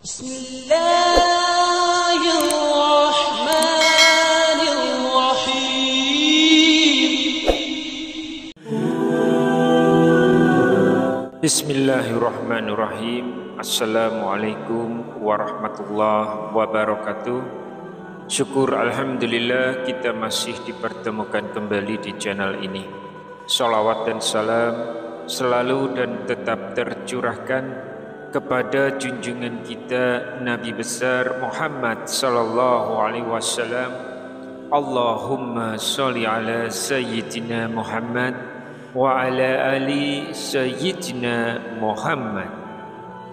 Bismillahirrahmanirrahim. Bismillahirrahmanirrahim. Assalamualaikum warahmatullahi wabarakatuh. Syukur alhamdulillah kita masih dipertemukan kembali di channel ini. Salawat dan salam selalu dan tetap tercurahkan kepada junjungan kita Nabi besar Muhammad sallallahu alaihi wasallam. Allahumma sholli ala sayyidina Muhammad wa ala ali sayyidina Muhammad.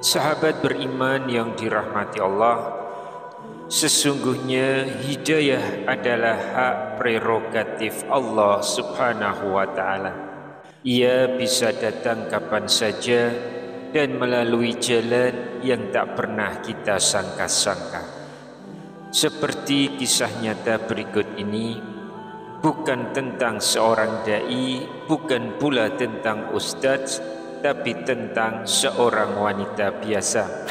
Sahabat beriman yang dirahmati Allah, sesungguhnya hidayah adalah hak prerogatif Allah subhanahu wa ta'ala. Ia bisa datang kapan saja dan melalui jalan yang tak pernah kita sangka-sangka. Seperti kisah nyata berikut ini, bukan tentang seorang dai, bukan pula tentang ustadz, tapi tentang seorang wanita biasa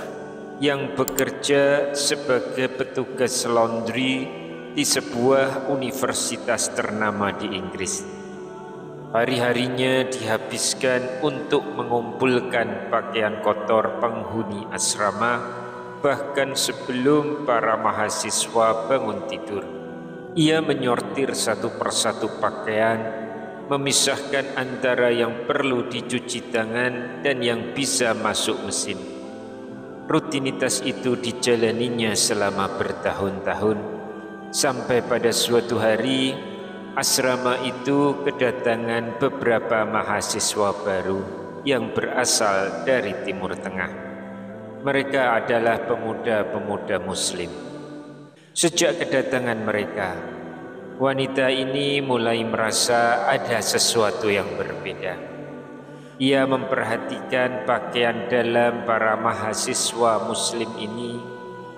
yang bekerja sebagai petugas laundry di sebuah universitas ternama di Inggris. Hari-harinya dihabiskan untuk mengumpulkan pakaian kotor penghuni asrama, bahkan sebelum para mahasiswa bangun tidur. Ia menyortir satu persatu pakaian, memisahkan antara yang perlu dicuci tangan dan yang bisa masuk mesin. Rutinitas itu dijalaninya selama bertahun-tahun, sampai pada suatu hari asrama itu kedatangan beberapa mahasiswa baru yang berasal dari Timur Tengah. Mereka adalah pemuda-pemuda Muslim. Sejak kedatangan mereka, wanita ini mulai merasa ada sesuatu yang berbeda. Ia memperhatikan pakaian dalam para mahasiswa Muslim ini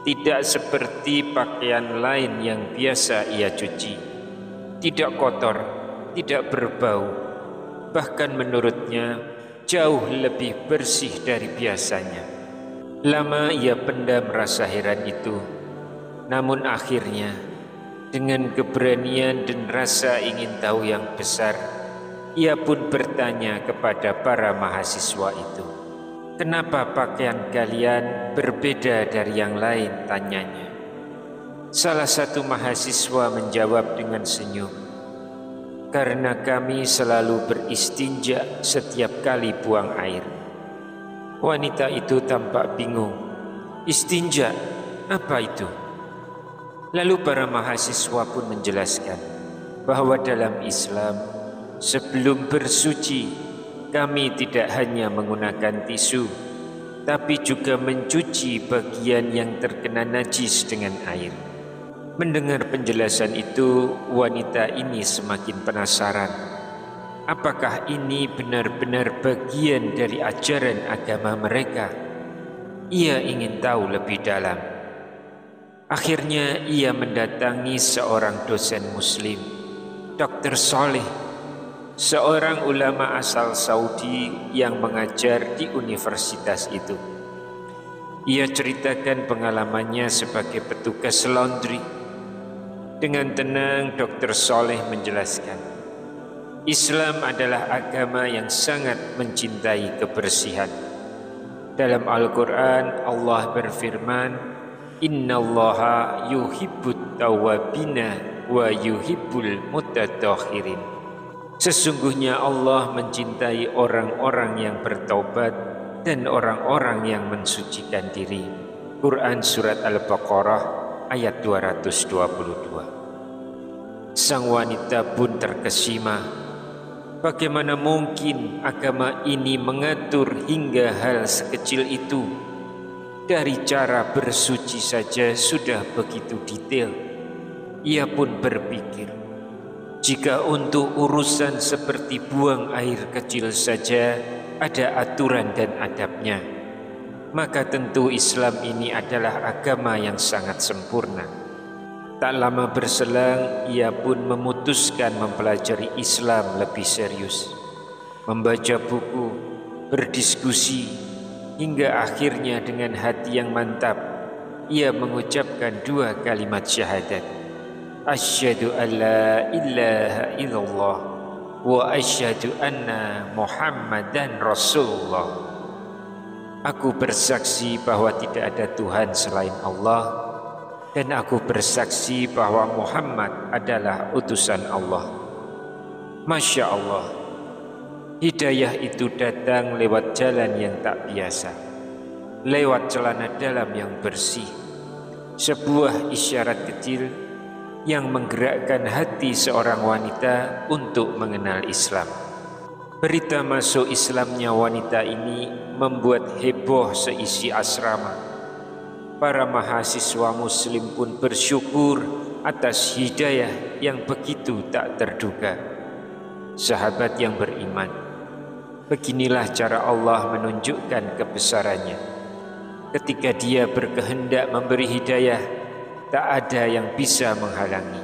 tidak seperti pakaian lain yang biasa ia cuci. Tidak kotor, tidak berbau, bahkan menurutnya jauh lebih bersih dari biasanya. Lama ia pendam rasa heran itu, namun akhirnya dengan keberanian dan rasa ingin tahu yang besar, ia pun bertanya kepada para mahasiswa itu, "Kenapa pakaian kalian berbeda dari yang lain?" tanyanya. Salah satu mahasiswa menjawab dengan senyum, "Karena kami selalu beristinja setiap kali buang air." Wanita itu tampak bingung. "Istinja, apa itu?" Lalu para mahasiswa pun menjelaskan bahwa dalam Islam, sebelum bersuci, kami tidak hanya menggunakan tisu, tapi juga mencuci bagian yang terkena najis dengan air. Mendengar penjelasan itu, wanita ini semakin penasaran. Apakah ini benar-benar bagian dari ajaran agama mereka? Ia ingin tahu lebih dalam. Akhirnya ia mendatangi seorang dosen Muslim, Dr. Soleh, seorang ulama asal Saudi yang mengajar di universitas itu. Ia ceritakan pengalamannya sebagai petugas laundry. Dengan tenang Dr. Soleh menjelaskan, Islam adalah agama yang sangat mencintai kebersihan. Dalam Al-Quran Allah berfirman, "Innallaha yuhibbut tawwabina wa yuhibbul mutatahhirin." Sesungguhnya Allah mencintai orang-orang yang bertaubat dan orang-orang yang mensucikan diri. Quran Surat Al-Baqarah ayat 222. Sang wanita pun terkesima. Bagaimana mungkin agama ini mengatur hingga hal sekecil itu? Dari cara bersuci saja sudah begitu detail. Ia pun berpikir, jika untuk urusan seperti buang air kecil saja ada aturan dan adabnya, maka tentu Islam ini adalah agama yang sangat sempurna. Tak lama berselang, ia pun memutuskan mempelajari Islam lebih serius, membaca buku, berdiskusi, hingga akhirnya dengan hati yang mantap ia mengucapkan dua kalimat syahadat. Asyhadu an la ilaha illallah wa asyhadu anna Muhammadan Rasulullah. Aku bersaksi bahwa tidak ada Tuhan selain Allah, dan aku bersaksi bahwa Muhammad adalah utusan Allah. Masya Allah, hidayah itu datang lewat jalan yang tak biasa, lewat celana dalam yang bersih, sebuah isyarat kecil yang menggerakkan hati seorang wanita untuk mengenal Islam. Berita masuk Islamnya wanita ini membuat heboh seisi asrama. Para mahasiswa muslim pun bersyukur atas hidayah yang begitu tak terduga. Sahabat yang beriman, beginilah cara Allah menunjukkan kebesarannya. Ketika Dia berkehendak memberi hidayah, tak ada yang bisa menghalangi.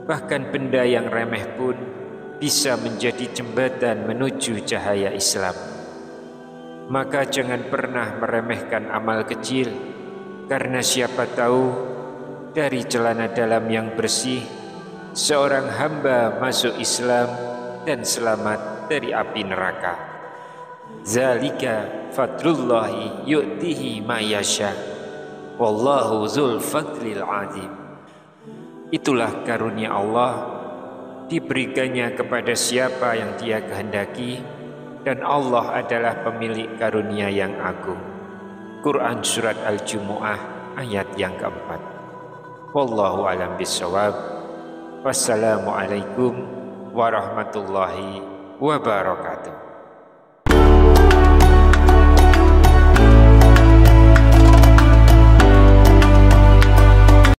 Bahkan benda yang remeh pun bisa menjadi jembatan menuju cahaya Islam. Maka jangan pernah meremehkan amal kecil, karena siapa tahu dari celana dalam yang bersih seorang hamba masuk Islam dan selamat dari api neraka. Zalika fadlullahi yu'tihi ma yasha, wallahu dzul fadlil azim. Itulah karunia Allah, diberikannya kepada siapa yang Dia kehendaki, dan Allah adalah pemilik karunia yang agung. Quran Surat Al-Jumu'ah ayat yang keempat. Wallahu a'lam bishawab. Wassalamualaikum warahmatullahi wabarakatuh.